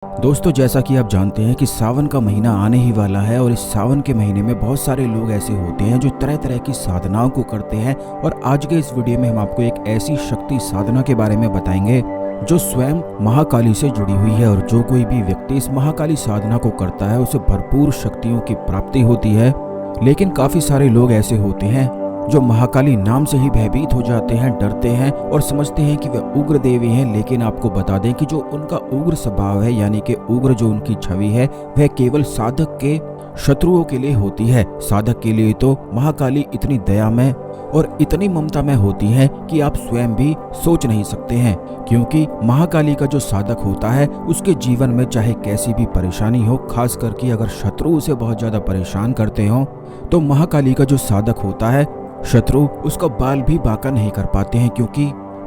दोस्तों, जैसा कि आप जानते हैं कि सावन का महीना आने ही वाला है और इस सावन के महीने में बहुत सारे लोग ऐसे होते हैं जो तरह तरह की साधनाओं को करते हैं। और आज के इस वीडियो में हम आपको एक ऐसी शक्ति साधना के बारे में बताएंगे जो स्वयं महाकाली से जुड़ी हुई है। और जो कोई भी व्यक्ति इस महाकाली साधना को करता है उसे भरपूर शक्तियों की प्राप्ति होती है। लेकिन काफी सारे लोग ऐसे होते हैं जो महाकाली नाम से ही भयभीत हो जाते हैं, डरते हैं और समझते हैं कि वे उग्र देवी हैं। लेकिन आपको बता दें कि जो उनका उग्र स्वभाव है, यानी कि उग्र जो उनकी छवि है, वह केवल साधक के शत्रुओं के लिए होती है। साधक के लिए तो महाकाली इतनी दयामय और इतनी ममतामय होती है कि आप स्वयं भी सोच नहीं सकते हैं। क्योंकि महाकाली का जो साधक होता है उसके जीवन में चाहे कैसी भी परेशानी हो, खास करके अगर शत्रु उसे बहुत ज्यादा परेशान करते हो, तो महाकाली का जो साधक होता है शत्रु उसका बाल भी बांका नहीं कर पाते हैं। क्योंकि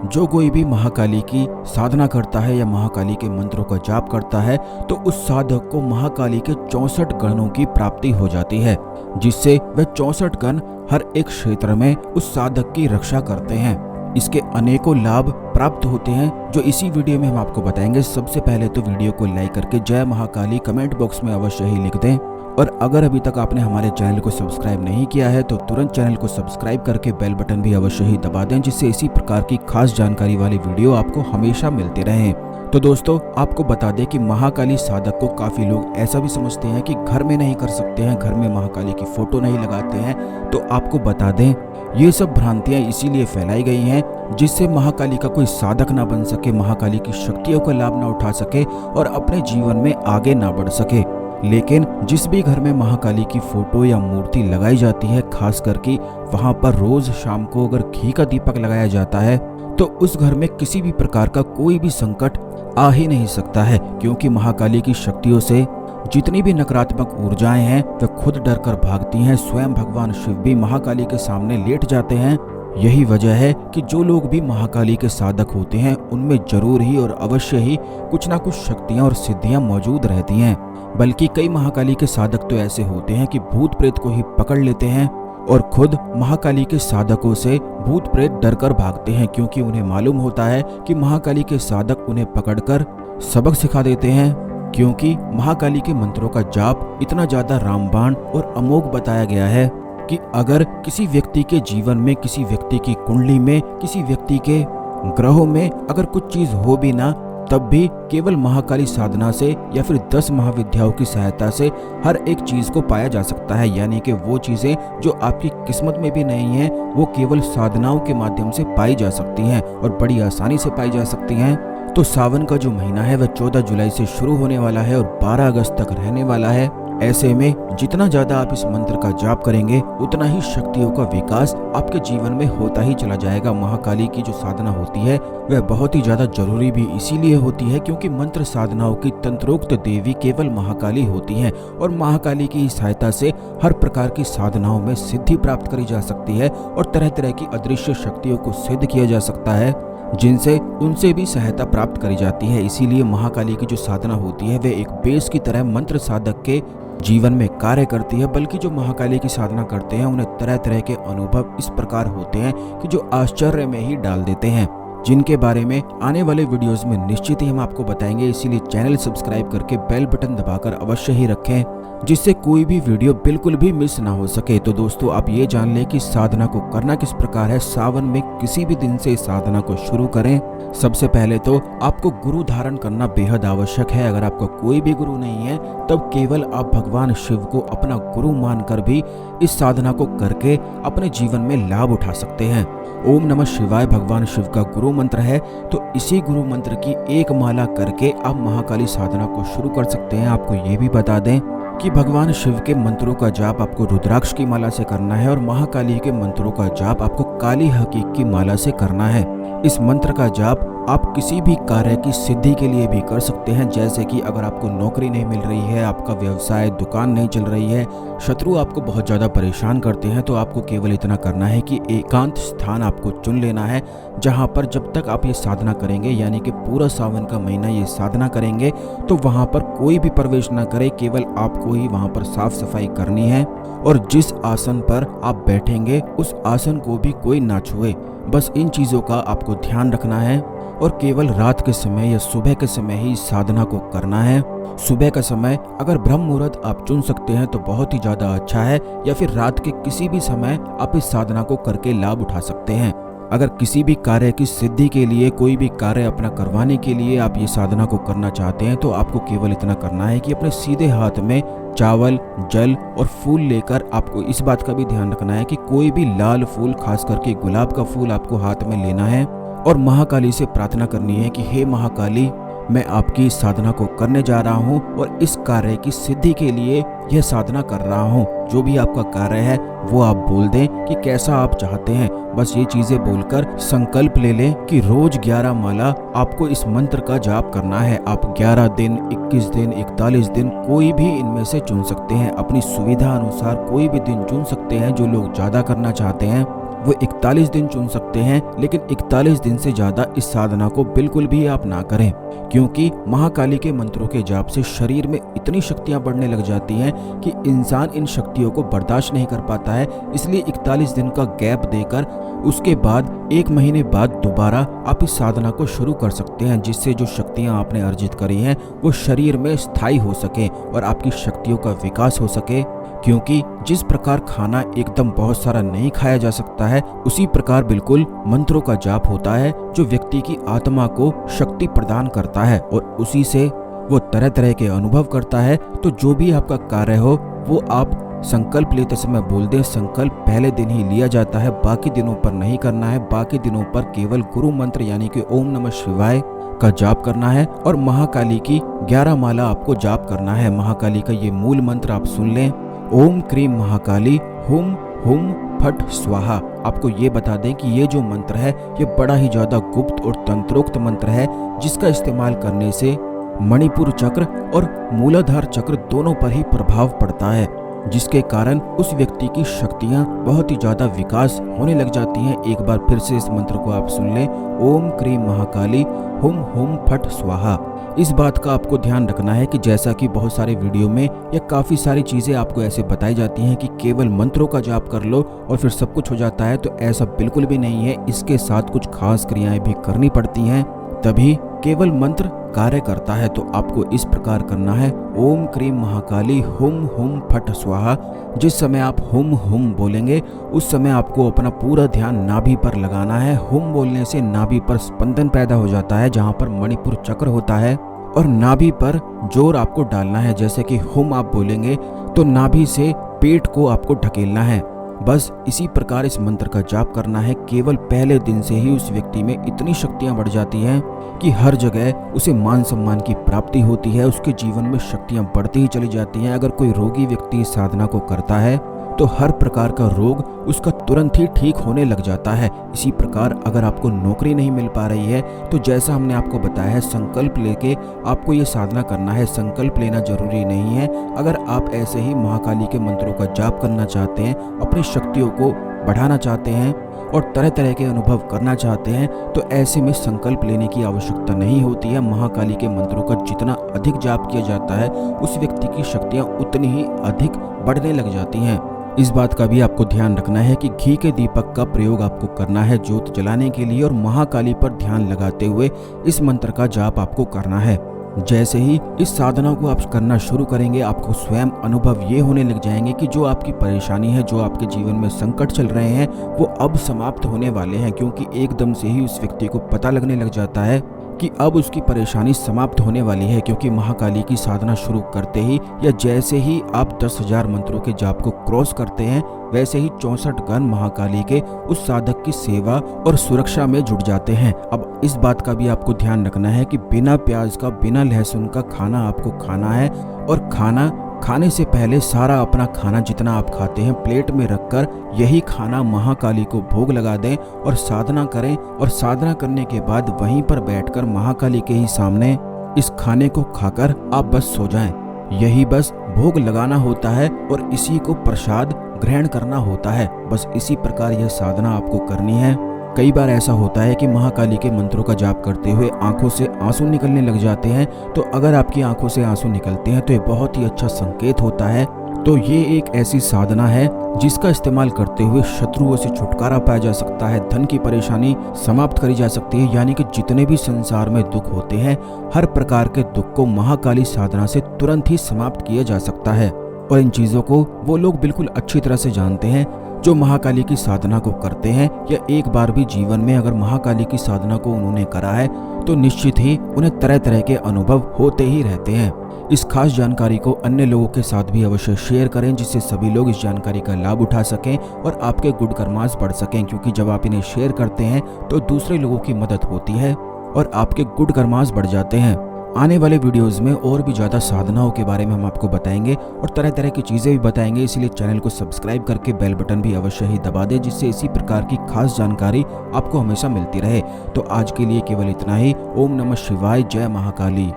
जो कोई भी महाकाली की साधना करता है या महाकाली के मंत्रों का जाप करता है तो उस साधक को महाकाली के 64 गणों की प्राप्ति हो जाती है, जिससे वह 64 गण हर एक क्षेत्र में उस साधक की रक्षा करते हैं। इसके अनेकों लाभ प्राप्त होते हैं जो इसी वीडियो में हम आपको बताएंगे। सबसे पहले तो वीडियो को लाइक करके जय महाकाली कमेंट बॉक्स में अवश्य ही लिख दें। और अगर अभी तक आपने हमारे चैनल को सब्सक्राइब नहीं किया है तो तुरंत चैनल को सब्सक्राइब करके बेल बटन भी अवश्य ही दबा दें, जिससे इसी प्रकार की खास जानकारी वाली वीडियो आपको हमेशा मिलते रहें। तो दोस्तों, आपको बता दें कि महाकाली साधक को काफी लोग ऐसा भी समझते हैं कि घर में नहीं कर सकते हैं, घर में महाकाली की फोटो नहीं लगाते हैं। तो आपको बता दें, ये सब भ्रांतियां इसीलिए फैलाई गई हैं जिससे महाकाली का कोई साधक ना बन सके, महाकाली की शक्तियों का लाभ ना उठा सके और अपने जीवन में आगे ना बढ़ सके। लेकिन जिस भी घर में महाकाली की फोटो या मूर्ति लगाई जाती है, खास करके वहां पर रोज शाम को अगर घी का दीपक लगाया जाता है तो उस घर में किसी भी प्रकार का कोई भी संकट आ ही नहीं सकता है। क्योंकि महाकाली की शक्तियों से जितनी भी नकारात्मक ऊर्जाएं हैं वे खुद डर कर भागती हैं। स्वयं भगवान शिव भी महाकाली के सामने लेट जाते हैं। यही वजह है कि जो लोग भी महाकाली के साधक होते हैं उनमें जरूर ही और अवश्य ही कुछ ना कुछ शक्तियां और सिद्धियां मौजूद रहती हैं। बल्कि कई महाकाली के साधक तो ऐसे होते हैं कि भूत प्रेत को ही पकड़ लेते हैं और खुद महाकाली के साधकों से भूत प्रेत डर कर भागते हैं। क्योंकि उन्हें मालूम होता है कि महाकाली के साधक उन्हें पकड़कर सबक सिखा देते हैं। क्योंकि महाकाली के मंत्रों का जाप इतना ज्यादा रामबाण और अमोघ बताया गया है कि अगर किसी व्यक्ति के जीवन में, किसी व्यक्ति की कुंडली में, किसी व्यक्ति के ग्रहों में अगर कुछ चीज हो भी ना, तब भी केवल महाकाली साधना से या फिर 10 महाविद्याओं की सहायता से हर एक चीज को पाया जा सकता है। यानी कि वो चीजें जो आपकी किस्मत में भी नहीं है वो केवल साधनाओं के माध्यम से पाई जा सकती हैं और बड़ी आसानी से पाई जा सकती हैं। तो सावन का जो महीना है वह 14 जुलाई से शुरू होने वाला है और 12 अगस्त तक रहने वाला है। ऐसे में जितना ज्यादा आप इस मंत्र का जाप करेंगे उतना ही शक्तियों का विकास आपके जीवन में होता ही चला जाएगा। महाकाली की जो साधना होती है वह बहुत ही ज्यादा जरूरी भी इसीलिए होती है क्योंकि मंत्र साधनाओं की तंत्रोक्त देवी केवल महाकाली होती हैं और महाकाली की सहायता से हर प्रकार की साधनाओं में सिद्धि प्राप्त करी जा सकती है और तरह तरह की अदृश्य शक्तियों को सिद्ध किया जा सकता है, जिनसे उनसे भी सहायता प्राप्त करी जाती है। इसीलिए महाकाली की जो साधना होती है वह एक बेस की तरह मंत्र साधक के जीवन में कार्य करती है। बल्कि जो महाकाली की साधना करते हैं उन्हें तरह तरह के अनुभव इस प्रकार होते हैं कि जो आश्चर्य में ही डाल देते हैं, जिनके बारे में आने वाले वीडियोस में निश्चित ही हम आपको बताएंगे। इसीलिए चैनल सब्सक्राइब करके बेल बटन दबाकर अवश्य ही रखें, जिससे कोई भी वीडियो बिल्कुल भी मिस ना हो सके। तो दोस्तों, आप ये जान लें कि साधना को करना किस प्रकार है। सावन में किसी भी दिन से साधना को शुरू करें। सबसे पहले तो आपको गुरु धारण करना बेहद आवश्यक है। अगर आपका कोई भी गुरु नहीं है तब केवल आप भगवान शिव को अपना गुरु मानकर भी इस साधना को करके अपने जीवन में लाभ उठा सकते हैं। ओम नमः शिवाय भगवान शिव का गुरु मंत्र है, तो इसी गुरु मंत्र की एक माला करके आप महाकाली साधना को शुरू कर सकते हैं। आपको ये भी बता दें कि भगवान शिव के मंत्रों का जाप आपको रुद्राक्ष की माला से करना है और महाकाली के मंत्रों का जाप आपको काली हकीक की माला से करना है। इस मंत्र का जाप आप किसी भी कार्य की सिद्धि के लिए भी कर सकते हैं। जैसे कि अगर आपको नौकरी नहीं मिल रही है, आपका व्यवसाय दुकान नहीं चल रही है, शत्रु आपको बहुत ज़्यादा परेशान करते हैं, तो आपको केवल इतना करना है कि एकांत स्थान आपको चुन लेना है जहां पर जब तक आप ये साधना करेंगे, यानी कि पूरा सावन का महीना ये साधना करेंगे, तो वहां पर कोई भी प्रवेश ना करे। केवल आपको ही वहां पर साफ सफाई करनी है और जिस आसन पर आप बैठेंगे उस आसन को भी कोई ना छुए। बस इन चीज़ों का आपको ध्यान रखना है और केवल रात के समय या सुबह के समय ही इस साधना को करना है। सुबह का समय अगर ब्रह्म मुहूर्त आप चुन सकते हैं तो बहुत ही ज़्यादा अच्छा है, या फिर रात के किसी भी समय आप इस साधना को करके लाभ उठा सकते हैं। अगर किसी भी कार्य की सिद्धि के लिए, कोई भी कार्य अपना करवाने के लिए आप ये साधना को करना चाहते हैं तो आपको केवल इतना करना है कि अपने सीधे हाथ में चावल, जल और फूल लेकर आपको इस बात का भी ध्यान रखना है कि कोई भी लाल फूल, खास करके गुलाब का फूल आपको हाथ में लेना है और महाकाली से प्रार्थना करनी है कि हे महाकाली, मैं आपकी इस साधना को करने जा रहा हूँ और इस कार्य की सिद्धि के लिए यह साधना कर रहा हूँ। जो भी आपका कार्य है वो आप बोल दें कि कैसा आप चाहते हैं। बस ये चीजें बोलकर संकल्प ले लें कि रोज 11 माला आपको इस मंत्र का जाप करना है। आप 11 दिन, 21 दिन, 41 दिन कोई भी इनमें से चुन सकते हैं। अपनी सुविधा अनुसार कोई भी दिन चुन सकते हैं। जो लोग ज्यादा करना चाहते हैं वो 41 दिन चुन सकते हैं, लेकिन 41 दिन से ज्यादा इस साधना को बिल्कुल भी आप ना करें, क्योंकि महाकाली के मंत्रों के जाप से शरीर में इतनी शक्तियां बढ़ने लग जाती हैं कि इंसान इन शक्तियों को बर्दाश्त नहीं कर पाता है। इसलिए 41 दिन का गैप देकर उसके बाद 1 महीने बाद दोबारा आप इस साधना को शुरू कर सकते हैं, जिससे जो शक्तियां आपने अर्जित करी हैं वो शरीर में स्थायी हो सके और आपकी शक्तियों का विकास हो सके। क्योंकि जिस प्रकार खाना एकदम बहुत सारा नहीं खाया जा सकता है, उसी प्रकार बिल्कुल मंत्रों का जाप होता है जो व्यक्ति की आत्मा को शक्ति प्रदान करता है और उसी से वो तरह तरह के अनुभव करता है। तो जो भी आपका कार्य हो वो आप संकल्प लेते समय बोल दें। संकल्प पहले दिन ही लिया जाता है, बाकी दिनों पर नहीं करना है। बाकी दिनों पर केवल गुरु मंत्र यानी कि ओम नमः शिवाय का जाप करना है और महाकाली की 11 माला आपको जाप करना है। महाकाली का ये मूल मंत्र आप सुन लें, ओम क्रीम महाकाली हुम हुम फट स्वाहा। आपको ये बता दें कि ये जो मंत्र है ये बड़ा ही ज्यादा गुप्त और तंत्रोक्त मंत्र है, जिसका इस्तेमाल करने से मणिपुर चक्र और मूलाधार चक्र दोनों पर ही प्रभाव पड़ता है, जिसके कारण उस व्यक्ति की शक्तियां बहुत ही ज्यादा विकास होने लग जाती हैं। एक बार फिर से इस मंत्र को आप सुन लें, ओम क्रीम महाकाली हुम हुम फट स्वाहा। इस बात का आपको ध्यान रखना है कि जैसा कि बहुत सारे वीडियो में या काफ़ी सारी चीज़ें आपको ऐसे बताई जाती हैं कि केवल मंत्रों का जाप कर लो और फिर सब कुछ हो जाता है, तो ऐसा बिल्कुल भी नहीं है। इसके साथ कुछ खास क्रियाएं भी करनी पड़ती हैं, तभी केवल मंत्र कार्य करता है। तो आपको इस प्रकार करना है, ओम क्रीम महाकाली हुम हुम फट स्वाहा। जिस समय आप हुम हुम बोलेंगे उस समय आपको अपना पूरा ध्यान नाभि पर लगाना है। हुम बोलने से नाभि पर स्पंदन पैदा हो जाता है, जहाँ पर मणिपुर चक्र होता है, और नाभि पर जोर आपको डालना है। जैसे कि हुम आप बोलेंगे तो नाभि से पेट को आपको ढकेलना है। बस इसी प्रकार इस मंत्र का जाप करना है। केवल पहले दिन से ही उस व्यक्ति में इतनी शक्तियां बढ़ जाती हैं कि हर जगह उसे मान सम्मान की प्राप्ति होती है। उसके जीवन में शक्तियां बढ़ती ही चली जाती हैं। अगर कोई रोगी व्यक्ति इस साधना को करता है तो हर प्रकार का रोग उसका तुरंत ही ठीक होने लग जाता है। इसी प्रकार अगर आपको नौकरी नहीं मिल पा रही है तो जैसा हमने आपको बताया है, संकल्प लेके आपको ये साधना करना है। संकल्प लेना जरूरी नहीं है। अगर आप ऐसे ही महाकाली के मंत्रों का जाप करना चाहते हैं, अपनी शक्तियों को बढ़ाना चाहते हैं और तरह तरह के अनुभव करना चाहते हैं, तो ऐसे में संकल्प लेने की आवश्यकता नहीं होती है। महाकाली के मंत्रों का जितना अधिक जाप किया जाता है, उस व्यक्ति की शक्तियाँ उतनी ही अधिक बढ़ने लग जाती हैं। इस बात का भी आपको ध्यान रखना है कि घी के दीपक का प्रयोग आपको करना है ज्योत जलाने के लिए, और महाकाली पर ध्यान लगाते हुए इस मंत्र का जाप आपको करना है। जैसे ही इस साधना को आप करना शुरू करेंगे, आपको स्वयं अनुभव ये होने लग जाएंगे कि जो आपकी परेशानी है, जो आपके जीवन में संकट चल रहे हैं, वो अब समाप्त होने वाले हैं। क्योंकि एकदम से ही उस व्यक्ति को पता लगने लग जाता है कि अब उसकी परेशानी समाप्त होने वाली है। क्योंकि महाकाली की साधना शुरू करते ही या जैसे ही आप 10,000 मंत्रों के जाप को क्रॉस करते हैं, वैसे ही 64 गण महाकाली के उस साधक की सेवा और सुरक्षा में जुट जाते हैं। अब इस बात का भी आपको ध्यान रखना है कि बिना प्याज का, बिना लहसुन का खाना आपको खाना है, और खाना खाने से पहले सारा अपना खाना जितना आप खाते हैं प्लेट में रखकर यही खाना महाकाली को भोग लगा दें और साधना करें। और साधना करने के बाद वहीं पर बैठकर महाकाली के ही सामने इस खाने को खाकर आप बस सो जाएं। यही बस भोग लगाना होता है और इसी को प्रसाद ग्रहण करना होता है। बस इसी प्रकार यह साधना आपको करनी है। कई बार ऐसा होता है कि महाकाली के मंत्रों का जाप करते हुए आंखों से आंसू निकलने लग जाते हैं। तो अगर आपकी आंखों से आंसू निकलते हैं तो ये बहुत ही अच्छा संकेत होता है तो ये एक ऐसी साधना है जिसका इस्तेमाल करते हुए शत्रुओं से छुटकारा पाया जा सकता है, धन की परेशानी समाप्त करी जा सकती है। यानी कि जितने भी संसार में दुख होते हैं, हर प्रकार के दुख को महाकाली साधना से तुरंत ही समाप्त किया जा सकता है। और इन चीजों को वो लोग बिल्कुल अच्छी तरह से जानते हैं जो महाकाली की साधना को करते हैं, या एक बार भी जीवन में अगर महाकाली की साधना को उन्होंने करा है तो निश्चित ही उन्हें तरह तरह के अनुभव होते ही रहते हैं। इस खास जानकारी को अन्य लोगों के साथ भी अवश्य शेयर करें, जिससे सभी लोग इस जानकारी का लाभ उठा सकें और आपके गुड कर्मास बढ़ सकें। क्योंकि जब आप इन्हें शेयर करते हैं तो दूसरे लोगों की मदद होती है और आपके गुड कर्मास बढ़ जाते हैं। आने वाले वीडियोस में और भी ज़्यादा साधनाओं के बारे में हम आपको बताएंगे और तरह तरह की चीज़ें भी बताएंगे, इसलिए चैनल को सब्सक्राइब करके बेल बटन भी अवश्य ही दबा दें, जिससे इसी प्रकार की खास जानकारी आपको हमेशा मिलती रहे। तो आज के लिए केवल इतना ही। ओम नमः शिवाय, जय महाकाली।